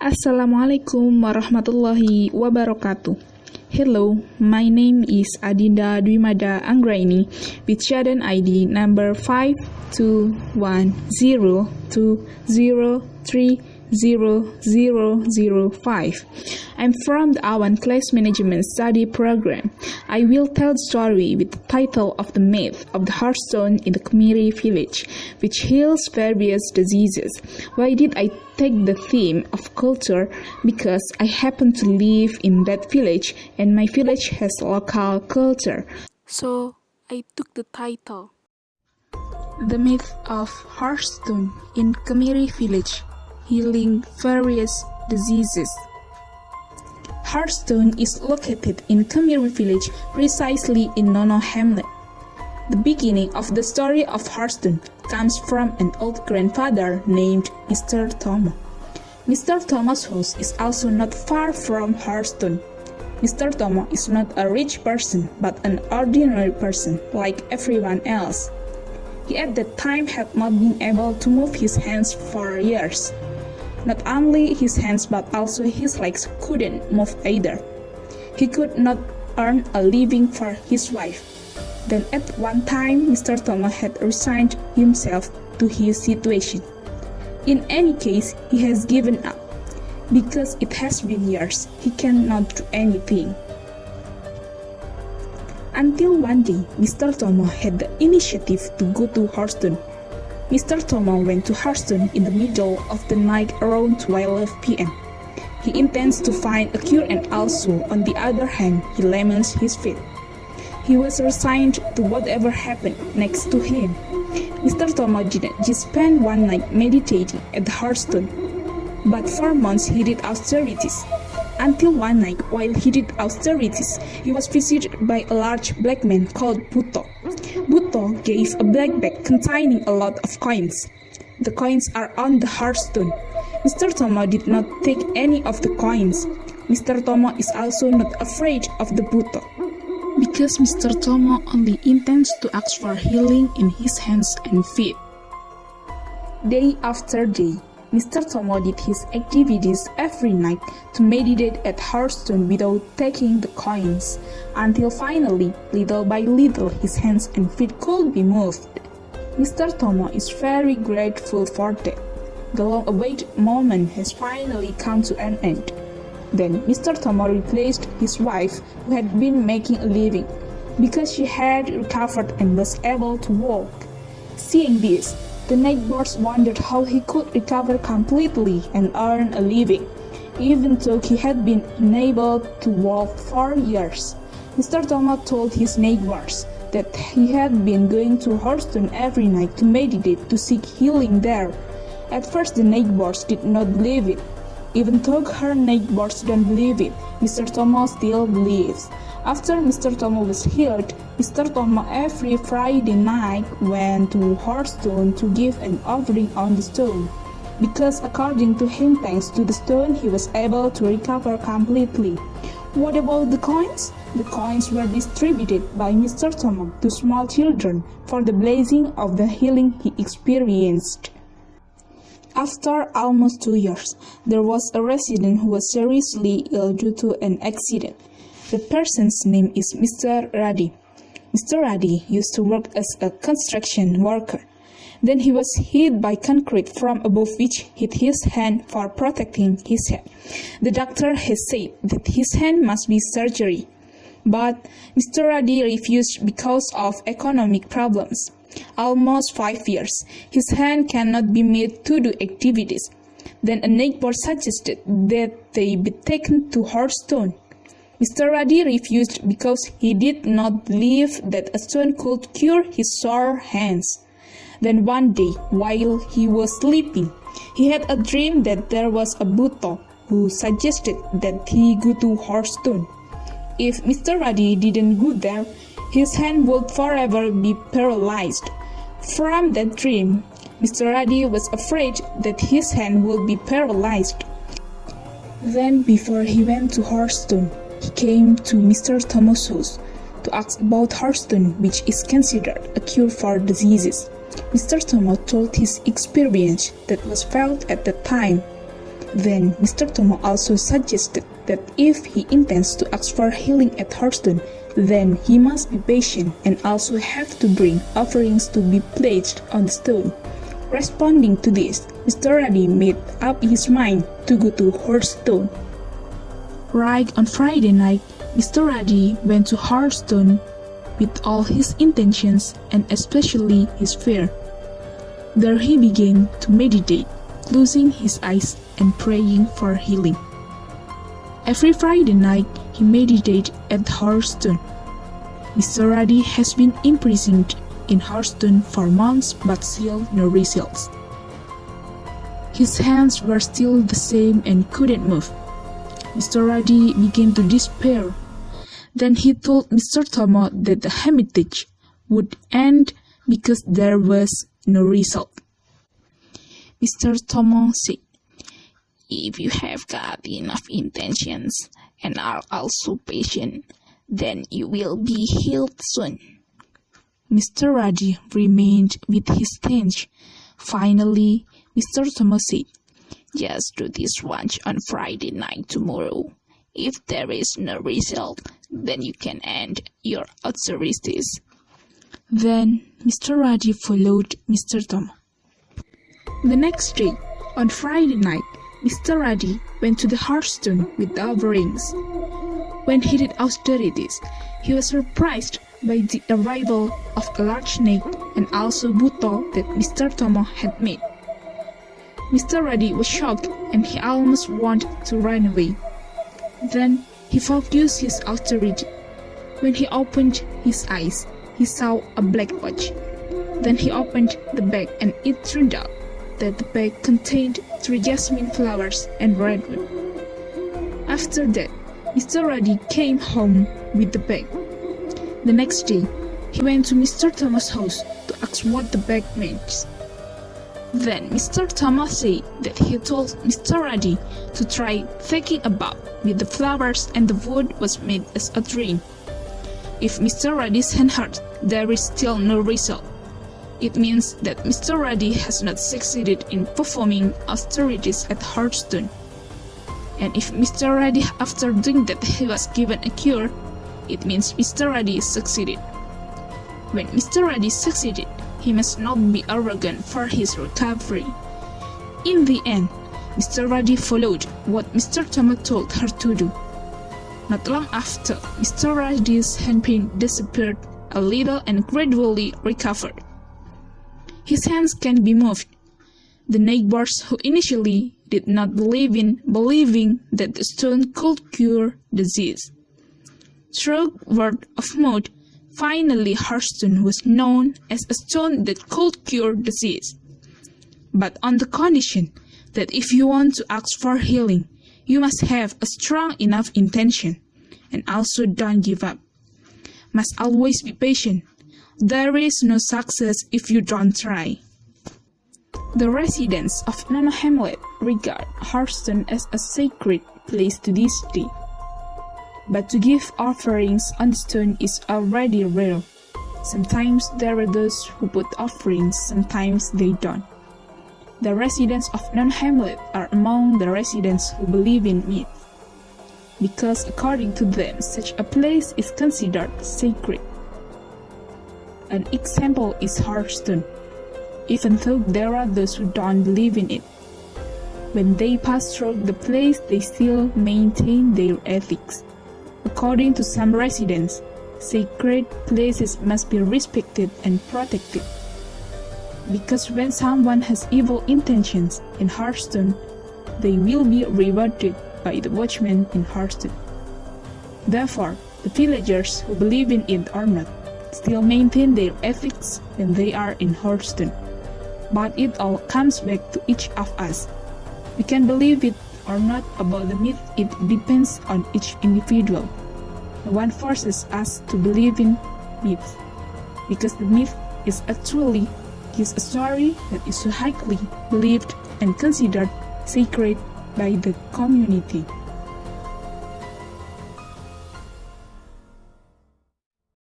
Assalamualaikum warahmatullahi wabarakatuh. Hello, my name is Adinda Dwimada Anggraini with Shadan ID number 52102030005. I'm from the Awan Class Management Study Program. I will tell the story with the title of the myth of the hearthstone in the Kemiri village, which heals various diseases. Why did I take the theme of culture? Because I happen to live in that village and my village has local culture. So I took the title. The myth of hearthstone in Kemiri village, healing various diseases. Hearthstone is located in Kemiri village, precisely in Nono Hamlet. The beginning of the story of Hearthstone comes from an old grandfather named Mr. Tomo. Mr. Tomo's house is also not far from Hearthstone. Mr. Tomo is not a rich person, but an ordinary person like everyone else. He at that time had not been able to move his hands for years. Not only his hands but also his legs couldn't move either. He could not earn a living for his wife. Then at one time, Mr. Tomo had resigned himself to his situation. In any case, he has given up. Because it has been years, he cannot do anything. Until one day, Mr. Tomo had the initiative to go to Hearthstone. Mr. Tomo went to Hearthstone in the middle of the night around 12 p.m. He intends to find a cure and also, on the other hand, he laments his fate. He was resigned to whatever happened next to him. Mr. Tomo didn't just spend one night meditating at the Hearthstone, but for months he did austerities. Until one night, while he did austerities, he was visited by a large black man called Butto. Butto gave a black bag containing a lot of coins. The coins are on the Hearthstone. Mr. Tomo did not take any of the coins. Mr. Tomo is also not afraid of the Butto, because Mr. Tomo only intends to ask for healing in his hands and feet. Day after day, Mr. Tomo did his activities every night to meditate at Hearthstone without taking the coins, until finally, little by little, his hands and feet could be moved. Mr. Tomo is very grateful for that. The long-awaited moment has finally come to an end. Then Mr. Tomo replaced his wife, who had been making a living, because she had recovered and was able to walk. Seeing this, the neighbors wondered how he could recover completely and earn a living, even though he had been unable to walk for years. Mr. Tomo told his neighbors that he had been going to Hearthstone every night to meditate to seek healing there. At first, the neighbors did not believe it. Even though her neighbors don't believe it, Mr. Tomo still believes. After Mr. Tomo was healed, Mr. Tomo every Friday night went to Hearthstone to give an offering on the stone, because according to him, thanks to the stone, he was able to recover completely. What about the coins? The coins were distributed by Mr. Tomo to small children for the blessing of the healing he experienced. After almost 2 years, there was a resident who was seriously ill due to an accident. The person's name is Mr. Radi. Mr. Radi used to work as a construction worker. Then he was hit by concrete from above, which hit his hand for protecting his head. The doctor has said that his hand must be surgery, but Mr. Radi refused because of economic problems. Almost 5 years, his hand cannot be made to do activities. Then a neighbor suggested that they be taken to Hearthstone. Mr. Radi refused because he did not believe that a stone could cure his sore hands. Then one day, while he was sleeping, he had a dream that there was a Butto who suggested that he go to Hearthstone. If Mr. Radi didn't go there, his hand would forever be paralyzed. From that dream, Mr. Radi was afraid that his hand would be paralyzed. Then, before he went to Hearthstone, he came to Mr. Tomo's house to ask about Hearthstone, which is considered a cure for diseases. Mr. Tomo told his experience that was felt at the time. Then Mr. Tomo also suggested that if he intends to ask for healing at Hearthstone, then he must be patient and also have to bring offerings to be placed on the stone. Responding to this, Mr. Ruddy made up his mind to go to Hearthstone. Right on Friday night, Mr. Ruddy went to Hearthstone with all his intentions and especially his fear. There he began to meditate, closing his eyes and praying for healing. Every Friday night, he meditated at Hearthstone. Mr. Ruddy has been imprisoned in Hearthstone for months but still no results. His hands were still the same and couldn't move. Mr. Ruddy began to despair. Then he told Mr. Tomo that the hermitage would end because there was no result. Mr. Tomo said, "If you have got enough intentions and are also patient, then you will be healed soon." Mr. Ruddy remained with his tension. Finally, Mr. Tomo said, "Just do this once on Friday night tomorrow. If there is no result, then you can end your austerities." Then Mr. Ruddy followed Mr. Tomo. The next day, on Friday night, Mr. Ruddy went to the Hearthstone with the offerings. When he did austerities, he was surprised by the arrival of a large snake and also Buto that Mr. Tomo had made. Mr. Ruddy was shocked and he almost wanted to run away. Then he focused his austerity. When he opened his eyes, he saw a black watch. Then he opened the bag and it turned out that the bag contained 3 jasmine flowers and redwood. After that, Mr. Ruddy came home with the bag. The next day, he went to Mr. Tomo's house to ask what the bag meant. Then Mr. Tomo said that he told Mr. Ruddy to try thinking about with the flowers and the wood was made as a dream. If Mr. Ruddy's hand hurt, there is still no result. It means that Mr. Ruddy has not succeeded in performing austerities at Hearthstone. And if Mr. Ruddy after doing that he was given a cure, it means Mr. Ruddy succeeded. When Mr. Ruddy succeeded, he must not be arrogant for his recovery. In the end, Mr. Ruddy followed what Mr. Tomo told her to do. Not long after, Mr. Ruddy's handpain disappeared a little and gradually recovered. His hands can be moved. The neighbors who initially did not believing that the stone could cure disease. Through word of mouth, finally Hearthstone was known as a stone that could cure disease. But on the condition that if you want to ask for healing, you must have a strong enough intention, and also don't give up. Must always be patient. There is no success if you don't try. The residents of Nono Hamlet regard Hearthstone as a sacred place to this day. But to give offerings on the stone is already rare. Sometimes there are those who put offerings, sometimes they don't. The residents of Nono Hamlet are among the residents who believe in myth, because according to them, such a place is considered sacred. An example is Hearthstone. Even though there are those who don't believe in it, when they pass through the place, they still maintain their ethics. According to some residents, sacred places must be respected and protected. Because when someone has evil intentions in Hearthstone, they will be rewarded by the watchmen in Hearthstone. Therefore, the villagers who believe in it or not still maintain their ethics when they are in Hearthstone. But it all comes back to each of us. We can believe it or not about the myth, it depends on each individual. No one forces us to believe in myths, because the myth is actually a story that is so highly believed and considered sacred by the community.